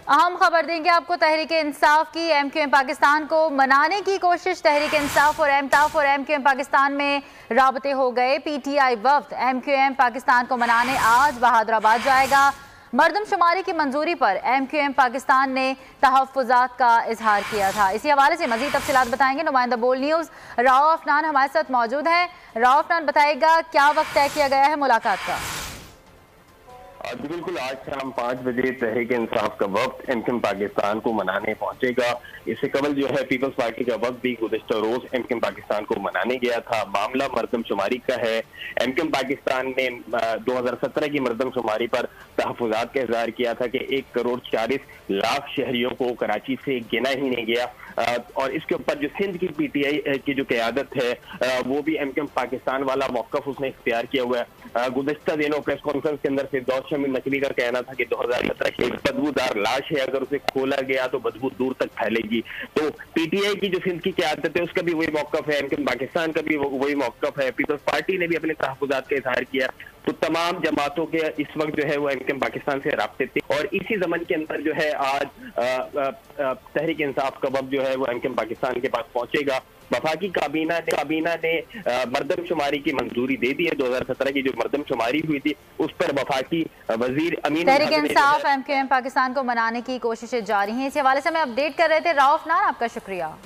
अहम खबर देंगे आपको। तहरीक इंसाफ की एमक्यूएम पाकिस्तान को मनाने की कोशिश। तहरीक इंसाफ और एमटाफ और एमक्यूएम पाकिस्तान में राबते हो गए। पीटीआई वफ्द एमक्यूएम पाकिस्तान को मनाने आज बहादुराबाद जाएगा। मरदमशुमारी की मंजूरी पर एमक्यूएम पाकिस्तान ने तहफ़्फ़ुज़ात का इजहार किया था। इसी हवाले से मज़ीद तफ़सीलात बताएंगे नुमाइंदा बोल न्यूज़ राव अफनान हमारे साथ मौजूद हैं। राव अफनान बताएगा क्या वक्त तय किया गया है मुलाकात का। बिल्कुल, आज शाम 5 बजे तहरीक इंसाफ का वक्त एमक्यूएम पाकिस्तान को मनाने पहुंचेगा। इससे कबल जो है पीपल्स पार्टी का वक्त भी गुज़िश्ता रोज एमक्यूएम पाकिस्तान को मनाने गया था। मामला मरदमशुमारी का है। एमक्यूएम पाकिस्तान ने 2017 की मरदमशुमारी पर तहफ़्फ़ुज़ात का इज़हार किया था कि 1,40,40,00,000 शहरियों को कराची से गिना ही नहीं गया। और इसके ऊपर जो सिंध की पीटीआई की जो क़यादत है वो भी एमक्यूएम पाकिस्तान वाला मौक़िफ़ उसने इख्तियार किया हुआ है। गुज़िश्ता दिनों प्रेस कॉन्फ्रेंस के अंदर फिरदौस शमीम नकवी का कहना था कि 2017 की एक बदबूदार लाश है, अगर उसे खोला गया तो बदबू दूर तक फैलेगी। तो पीटीआई की जो सिंध की क़यादत है उसका भी वही मौक़िफ़ है, एमक्यूएम पाकिस्तान का भी वही मौक़िफ़ है। पीपल्स पार्टी ने भी अपने तहफ़्फ़ुज़ात का इज़हार किया। तो तमाम जमातों के इस वक्त जो है वो एमक्यूएम पाकिस्तान से राब्ते थे और इसी ज़मन के अंदर जो है आज तहरीक इंसाफ का वक्त जो है वो एमक्यूएम पाकिस्तान के पास पहुंचेगा। वफाकी काबीना ने मरदमशुमारी की मंजूरी दे दी है। 2017 की जो मरदमशुमारी हुई थी उस पर वफाकी वजीर अमीन तहरीक इंसाफ एमक्यूएम पाकिस्तान को मनाने की कोशिशें जारी हैं। इस हवाले से हमें अपडेट कर रहे थे राव अफनान, आपका शुक्रिया।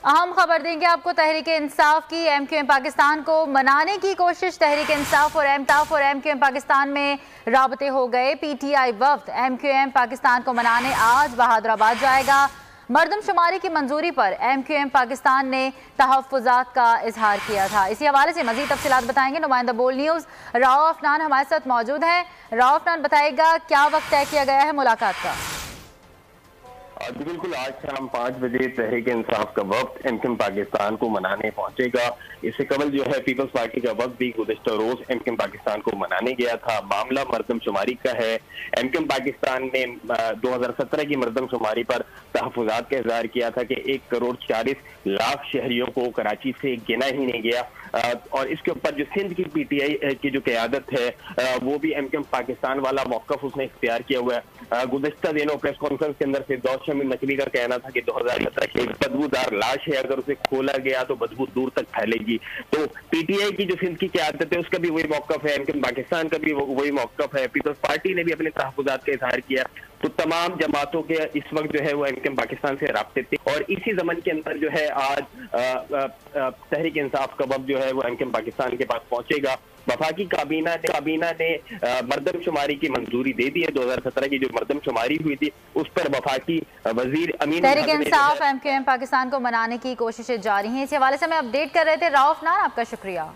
अहम खबर देंगे आपको। तहरीक इंसाफ की एमक्यूएम पाकिस्तान को मनाने की कोशिश। तहरीक इंसाफ और एमटाफ और एमक्यूएम पाकिस्तान में राबते हो गए। पीटीआई वफ्द एमक्यूएम पाकिस्तान को मनाने आज बहादुराबाद जाएगा। मरदमशुमारी की मंजूरी पर एमक्यूएम पाकिस्तान ने तहफ़्फ़ुज़ात का इजहार किया था। इसी हवाले से मज़ीद तफ़सीलात बताएंगे नुमाइंदा बोल न्यूज़ राव अफनान हमारे साथ मौजूद हैं। राव अफनान बताएगा क्या वक्त तय किया गया है मुलाकात का। बिल्कुल, आज शाम 5 बजे तहरीक इंसाफ का वक्त एमक्यूएम पाकिस्तान को मनाने पहुंचेगा। इससे कबल जो है पीपल्स पार्टी का वक्त भी गुज़िश्ता रोज एमक्यूएम पाकिस्तान को मनाने गया था। मामला मरदमशुमारी का है। एमक्यूएम पाकिस्तान ने 2017 की मरदमशुमारी पर तहफ़्फ़ुज़ात का इज़हार किया था कि 1,40,40,00,000 शहरियों को कराची से गिना ही नहीं गया। और इसके ऊपर जो सिंध की पीटीआई की जो क़यादत है वो भी एमक्यूएम पाकिस्तान वाला मौक़िफ़ उसने इख्तियार किया हुआ है। गुज़िश्ता दिनों प्रेस कॉन्फ्रेंस के अंदर फिरदौस शमीम नकवी का कहना था कि 2017 की एक बदबूदार लाश है, अगर उसे खोला गया तो बदबू दूर तक फैलेगी। तो पीटीआई की जो सिंध की क़यादत है उसका भी वही मौक़िफ़ है, एमक्यूएम पाकिस्तान का भी वही मौक़िफ़ है। पीपल्स पार्टी ने भी अपने तहफ़्फ़ुज़ात का इज़हार किया। तो तमाम जमातों के इस वक्त जो है वो एमक्यूएम पाकिस्तान से राब्ते थे और इसी ज़मन के अंदर जो है आज तहरीक इंसाफ का वक्त जो है वो एमक्यूएम पाकिस्तान के पास पहुंचेगा। वफाकी काबीना ने मरदमशुमारी की मंजूरी दे दी है। 2017 की जो मरदमशुमारी हुई थी उस पर वफाकी वजीर अमीन तहरीक इंसाफ एमक्यूएम पाकिस्तान को मनाने की कोशिशें जारी हैं। इस हवाले से हमें अपडेट कर रहे थे राव अफनान, आपका शुक्रिया।